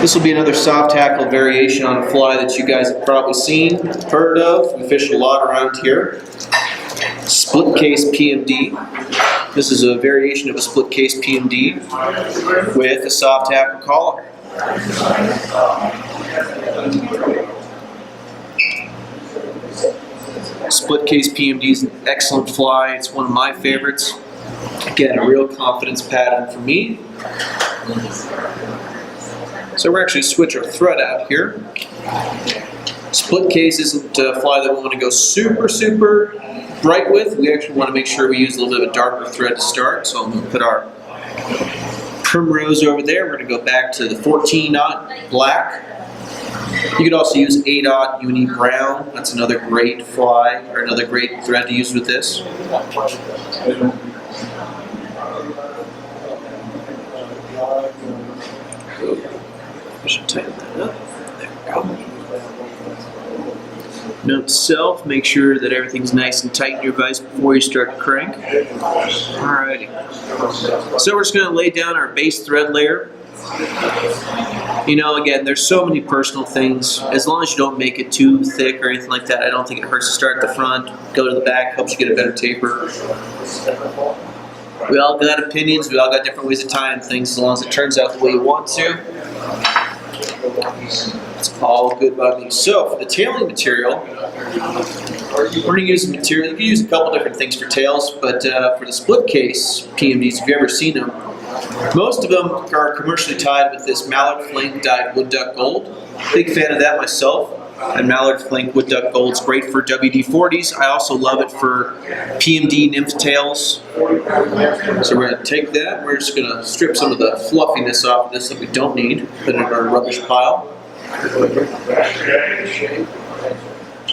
This will be another soft tackle variation on a fly that you guys have probably seen, heard of. We fish a lot around here. Split case PMD. This is a variation of a split case PMD with a soft tackle collar. Split case PMD is an excellent fly. It's one of my favorites. Again, a real confidence pattern for me. So we're actually switch our thread out here. Split case isn't a fly that we want to go super bright with. We actually want to make sure we use a little bit of a darker thread to start. So I'm going to put our primrose over there. We're going to go back to the 14-aught black. You could also use 8-aught uni brown. That's another great fly, or another great thread to use with this. I should tighten that up. There we go. Note to self, make sure that everything's nice and tight in your vise before you start to crank. Alrighty. So we're just going to lay down our base thread layer. You know, again, there's so many personal things. As long as you don't make it too thick or anything like that, I don't think it hurts to start at the front, go to the back, helps you get a better taper. We all got opinions, we all got different ways of tying things. As long as it turns out the way you want to, it's all good by me. So for the tailing material, we're going to use a material. You can use a couple different things for tails, but for the split case PMDs, if you've ever seen them, most of them are commercially tied with this mallard flake dyed wood duck gold. Big fan of that myself. And mallard flake wood duck gold is great for WD-40s. I also love it for PMD nymph tails. So we're going to take that. We're just going to strip some of the fluffiness off of this that we don't need. Put it in our rubbish pile.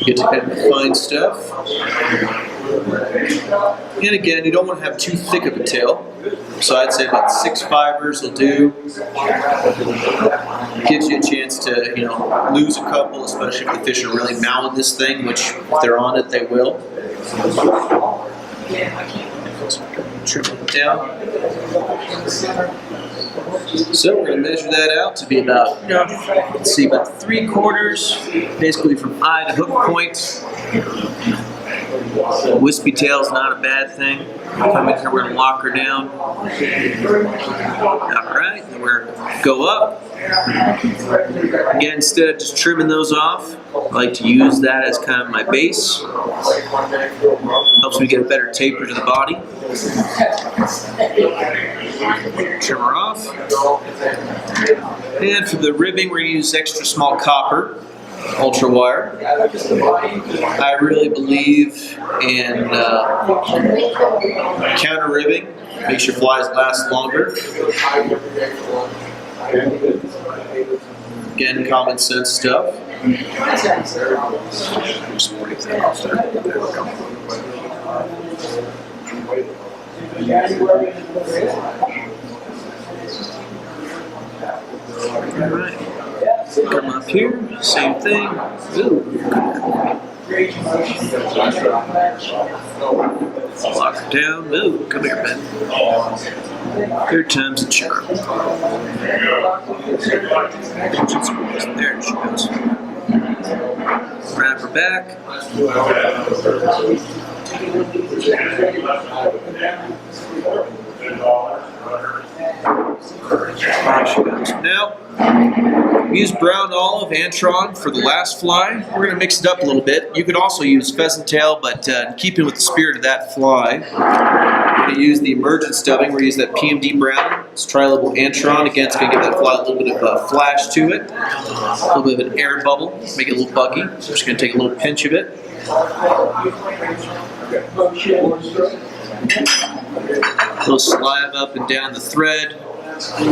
Get to kind of the fine stuff. And again, you don't want to have too thick of a tail. So I'd say about 6 fibers will do. Gives you a chance to, you know, lose a couple, especially if the fish are really mouthing this thing, which if they're on it, they will. Trim it down. So we're going to measure that out to be about, let's see, about 3/4, basically from eye to hook point. Wispy tail is not a bad thing. Come in here, we're going to lock her down. Alright, then we're going to go up. Again, instead of just trimming those off, I like to use that as kind of my base. Helps me get a better taper to the body. Trim her off. And for the ribbing, we're going to use extra small copper. Ultra wire. I really believe in counter ribbing. Makes your flies last longer. Again, common sense stuff. Just break that off there. There we go. All right. Come up here, same thing. Ooh. Lock her down. Ooh, come here, Ben. Third time's a charm. There she goes. Wrap her back. There she goes. Now, we use brown olive Antron for the last fly. We're going to mix it up a little bit. You could also use pheasant tail, but in keeping with the spirit of that fly, we're going to use the emergent stubbing. We're going to use that PMD brown. It's tri-level Antron. Again, it's going to give that fly a little bit of a flash to it. A little bit of an air bubble. Make it a little buggy. So we're just going to take a little pinch of it. A little slab up and down the thread.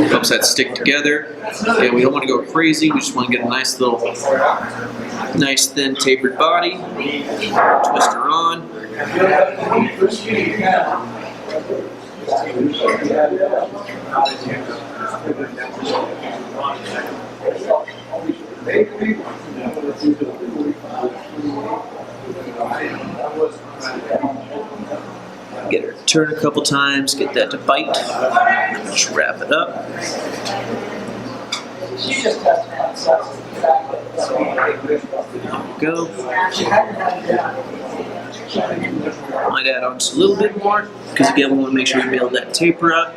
Helps that stick together. And we don't want to go crazy. We just want to get a nice little, nice thin tapered body. Twist her on. Get her to turn a couple times, get that to bite. Just wrap it up. Go. Might add on just a little bit more, because again, we want to make sure we build that taper up.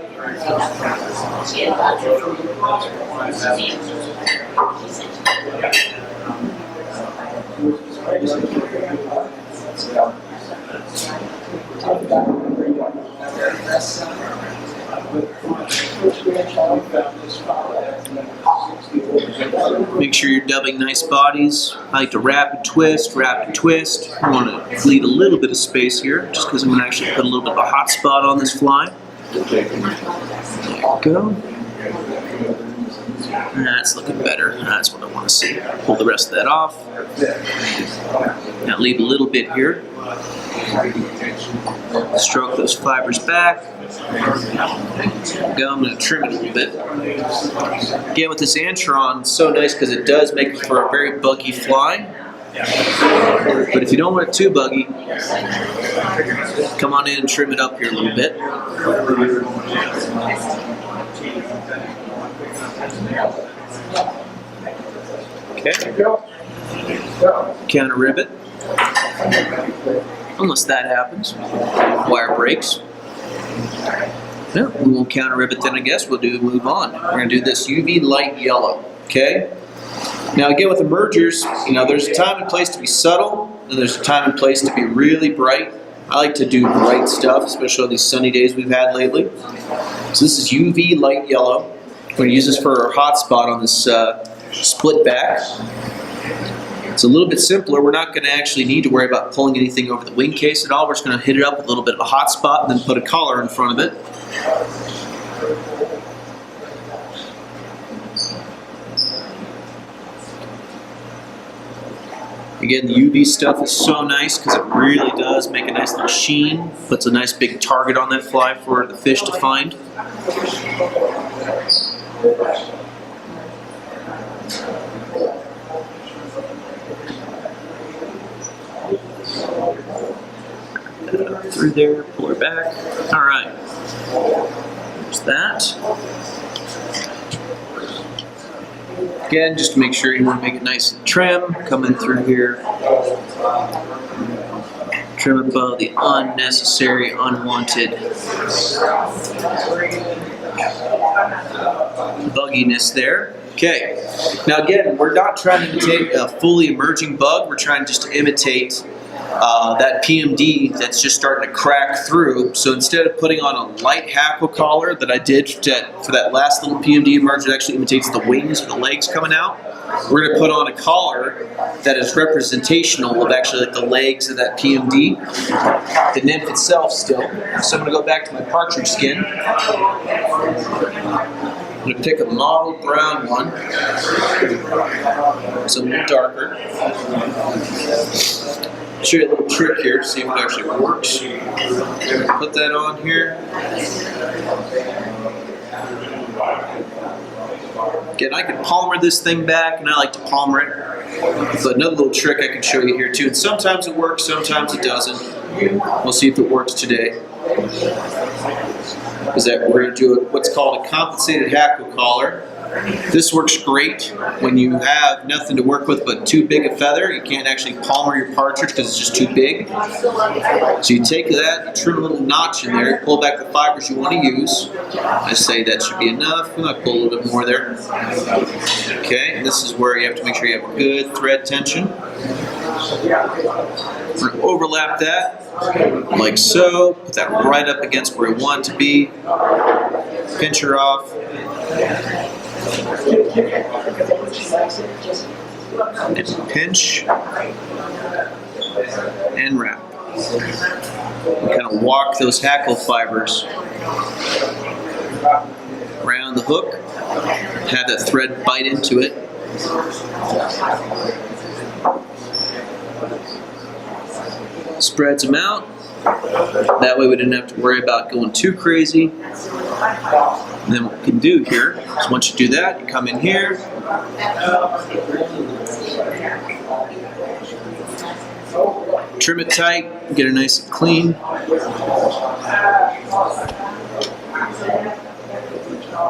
Make sure you're dubbing nice bodies. I like to rapid twist, rapid twist. I want to leave a little bit of space here, just because I'm going to actually put a little bit of a hot spot on this fly. There we go. That's looking better. That's what I want to see. Pull the rest of that off. Now leave a little bit here. Stroke those fibers back. There we go. I'm going to trim it a little bit. Again, with this Antron, it's so nice because it does make for a very buggy fly. But if you don't want it too buggy, come on in and trim it up here a little bit. Okay. Counter rivet. Unless that happens. Wire breaks. No, we won't counter rivet then, I guess. We'll move on. We're going to do this UV light yellow. Okay? Now again, with the mergers, there's a time and place to be subtle, and there's a time and place to be really bright. I like to do bright stuff, especially on these sunny days we've had lately. So this is UV light yellow. We're going to use this for our hot spot on this split back. It's a little bit simpler. We're not going to actually need to worry about pulling anything over the wing case at all. We're just going to hit it up with a little bit of a hot spot and then put a collar in front of it. Again, the UV stuff is so nice because it really does make a nice little sheen. Puts a nice big target on that fly for the fish to find. Through there, pull her back. All right. There's that. Again, just to make sure you want to make it nice and trim, come in through here. Trim above the unnecessary, unwanted bugginess there. Okay. Now again, we're not trying to imitate a fully emerging bug. We're trying just to imitate that PMD that's just starting to crack through. So instead of putting on a light hackle collar that I did for that last little PMD emerge that actually imitates the wings or the legs coming out, we're going to put on a collar that is representational of actually like the legs of that PMD, the nymph itself still. So I'm going to go back to my partridge skin. I'm going to pick a mottled brown one. It's a little darker. Show you a little trick here, see if it actually works. Put that on here. Again, I can palmer this thing back, and I like to palmer it. But another little trick I can show you here too. And sometimes it works, sometimes it doesn't. We'll see if it works today. Is that we're going to do what's called a compensated hackle collar. This works great when you have nothing to work with but too big a feather. You can't actually palmer your partridge because it's just too big. So you take that, you trim a little notch in there, pull back the fibers you want to use. I say that should be enough. I might pull a little bit more there. Okay, and this is where you have to make sure you have good thread tension. We're going to overlap that like so. Put that right up against where we want it to be. Pinch her off. And pinch and wrap. And kind of walk those hackle fibers around the hook. Have that thread bite into it. Spreads them out. That way we didn't have to worry about going too crazy. And then what we can do here is once you do that, you come in here. Trim it tight, get it nice and clean.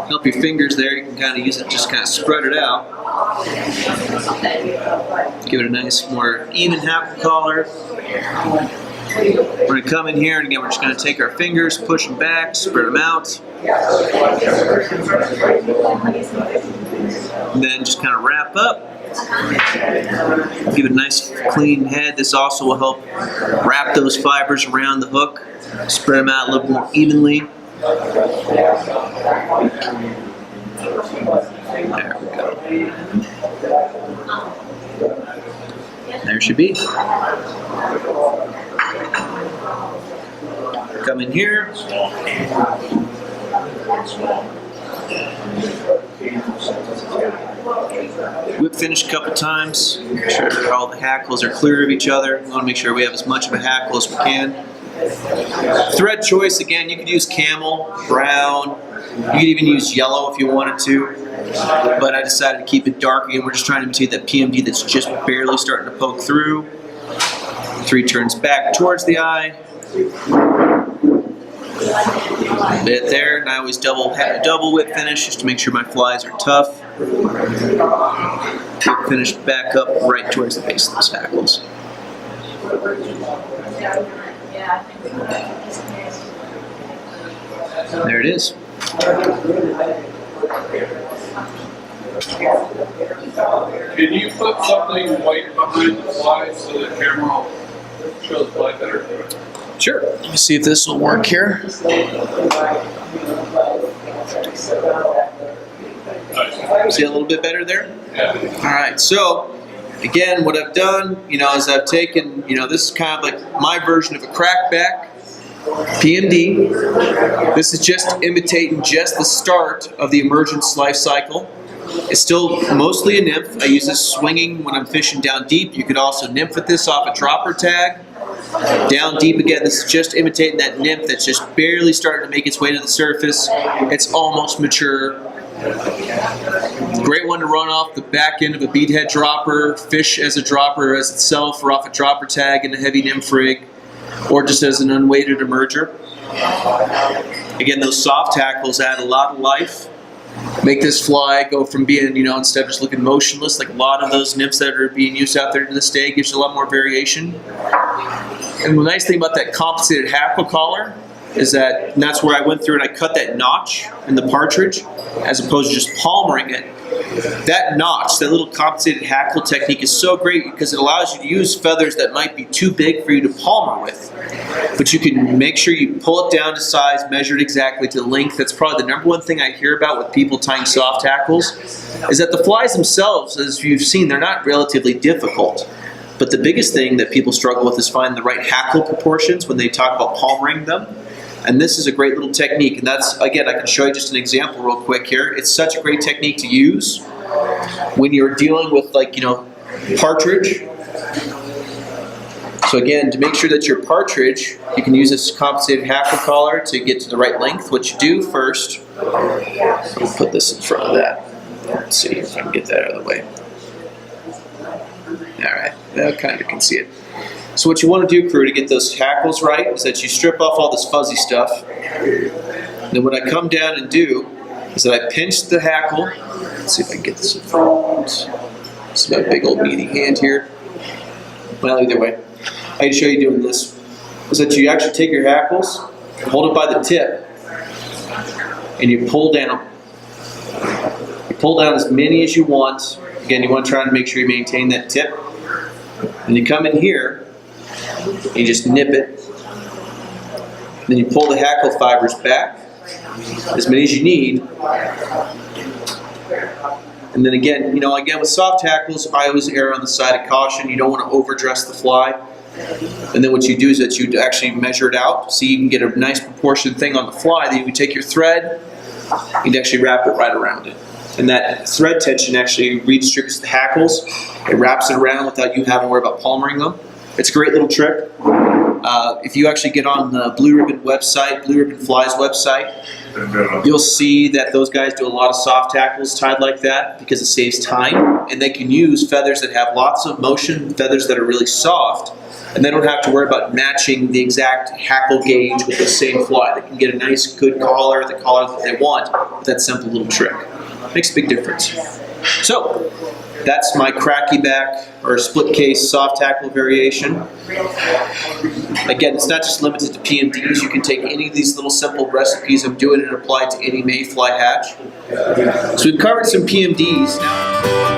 Help your fingers there. You can kind of use it, just kind of spread it out. Give it a nice, more even hackle collar. We're going to come in here, and again, we're just going to take our fingers, push them back, spread them out. And then just kind of wrap up. Give it a nice clean head. This also will help wrap those fibers around the hook. Spread them out a little more evenly. There we go. There should be. Come in here. Whip finish a couple times. Make sure all the hackles are clear of each other. We want to make sure we have as much of a hackle as we can. Thread choice, again, you could use camel, brown. You could even use yellow if you wanted to. But I decided to keep it dark. Again, we're just trying to imitate that PMD that's just barely starting to poke through. 3 turns back towards the eye. A bit there, and I always double whip finish just to make sure my flies are tough. Whip finish back up right towards the base of those hackles. There it is. Can you put something white behind the fly so the camera shows fly better? Sure. Let me see if this will work here. Nice. See a little bit better there? Yeah. All right. So, again, what I've done, is I've taken, this is kind of like my version of a crackback PMD. This is just imitating just the start of the emergence life cycle. It's still mostly a nymph. I use this swinging when I'm fishing down deep. You could also nymph with this off a dropper tag. Down deep again, this is just imitating that nymph that's just barely starting to make its way to the surface. It's almost mature. Great one to run off the back end of a beadhead dropper, fish as a dropper as itself, or off a dropper tag in a heavy nymph rig, or just as an unweighted emerger. Again, those soft hackles add a lot of life. Make this fly go from being, instead of just looking motionless, like a lot of those nymphs that are being used out there to this day, gives you a lot more variation. And the nice thing about that compensated hackle collar is that, and that's where I went through and I cut that notch in the partridge, as opposed to just palmering it. That notch, that little compensated hackle technique is so great because it allows you to use feathers that might be too big for you to palmer with. But you can make sure you pull it down to size, measure it exactly to length. That's probably the number one thing I hear about with people tying soft hackles, is that the flies themselves, as you've seen, they're not relatively difficult. But the biggest thing that people struggle with is finding the right hackle proportions when they talk about palmering them. And this is a great little technique. And that's, again, I can show you just an example real quick here. It's such a great technique to use when you're dealing with, partridge. So again, to make sure that your partridge, you can use this compensated hackle collar to get to the right length. What you do first, I'll put this in front of that. Let's see if I can get that out of the way. All right, I kind of can see it. So what you want to do, crew, to get those hackles right is that you strip off all this fuzzy stuff. And then what I come down and do is that I pinch the hackle. Let's see if I can get this in front. This is my big old meaty hand here. Well, either way, I can show you doing this. Is that you actually take your hackles, hold it by the tip, and you pull down. You pull down as many as you want. Again, you want to try to make sure you maintain that tip. And you come in here, and you just nip it. Then you pull the hackle fibers back, as many as you need. And then again, again with soft hackles, I always err on the side of caution. You don't want to overdress the fly. And then what you do is that you actually measure it out, so you can get a nice proportioned thing on the fly. Then you can take your thread, you'd actually wrap it right around it. And that thread tension actually redistributes the hackles. It wraps it around without you having to worry about palmering them. It's a great little trick. If you actually get on the Blue Ribbon website, Blue Ribbon Flies website, you'll see that those guys do a lot of soft tackles tied like that because it saves time, and they can use feathers that have lots of motion, feathers that are really soft, and they don't have to worry about matching the exact hackle gauge with the same fly. They can get a nice, good collar, the collar that they want, with that simple little trick. Makes a big difference. So, that's my cracky back or split case soft tackle variation. Again, it's not just limited to PMDs. You can take any of these little simple recipes I'm doing and apply it to any mayfly hatch. So we've covered some PMDs now.